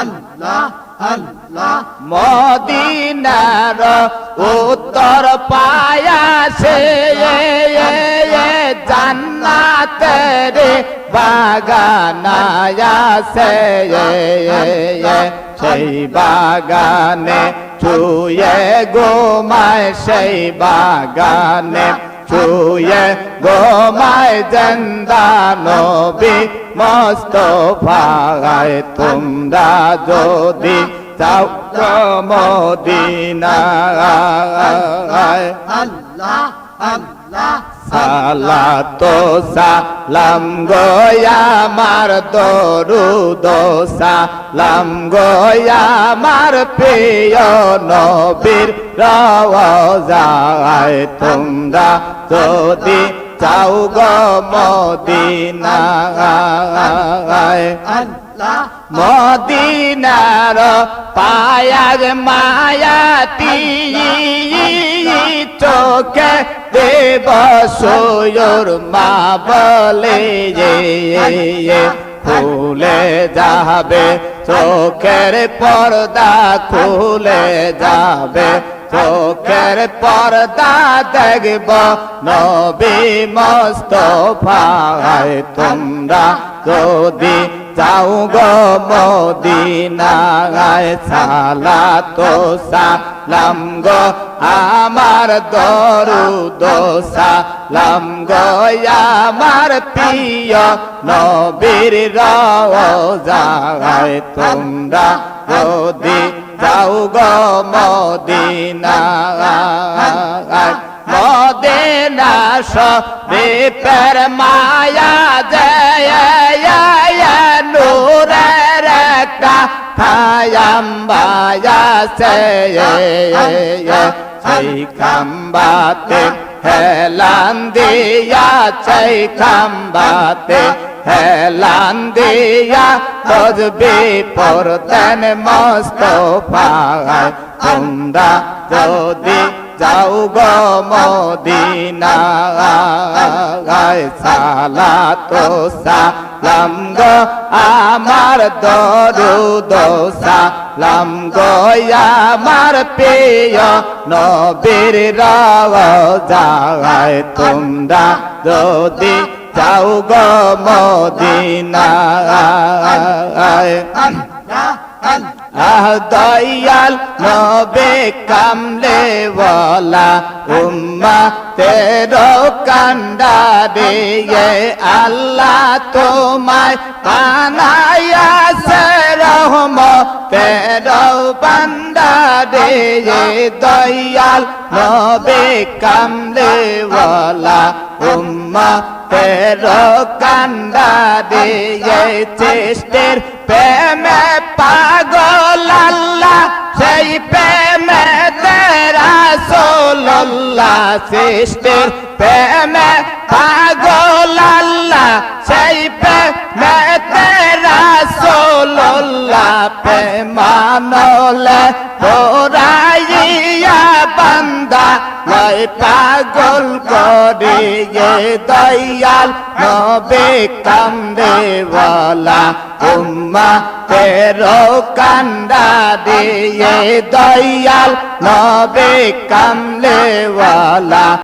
আল্লাহ আল্লাহ মদিনার উত্তর পায়াসে জান্নাতের বাগান আছে সেই বাগানে ছুঁয়ে ঘুমায় সেই বাগানে ছুঁয়ে ঘুমায় জিন্দা নবী মুস্তাফায় তোমরা যদি যাও মদিনায় আল্লাহ আল্লাহ সালাতো সালাম গো আমার দরুদ সালাম গো আমার প্রিয় নবীর রওজায় তোমরা যদি যাও গো মদিনায় আল্লাহ মদিনার পায়ার মায়াতি চোখে দেব সৈয়র মা বলে খুলে যাবে চোখের পর্দা খুলে যাবে চোখের পর্দা দেখব নবী মুস্তাফায় তোমরা যদি যাও গো মদিনায় সালাতো সালাম গো আমার দরুদ সালাম গো আমার প্রিয় নবীর রওজায় তোমরা যদি যাও গো মদিনায় মদিনা শরীফের মায়া জয় নূরের খায়াম্বায়া সেই খাম্বাতে হেলান দিয়া সেই খাম্বাতে হেলান দিয়া তসবি পড়তেন মুস্তাফায় তোমরা যদি যাও গো মদিনায় সালাতো সালাম গো আমার দরুদ সালাম গো আমার প্রিয় নবীর রওজায় তোমরা যদি যাও গো মদিনায় দয়াল নবে কামলে ওয়ালা উম্মতের কান্ডারে আল্লাহ তোমায় বানায়াছে রহমতের বান্দারে দয়াল নবে কামলে ওয়ালা উম্মতের কান্ডারে চেষ্টের প্রেমে পাগল আল্লাহ সেই প্রেমে রাসূলুল্লাহ সৃষ্টির প্রেমে পাগল আল্লাহ সেই প্রেমে রাসূলুল্লাহ প্রেমানলে তোরাইয়া বান্দা লয় পাগল করিয়ে দয়াল নবে কামরে ওয়ালা উম্মতের কান্দা দিয়ে দয়াল নবে কামলে ওয়ালা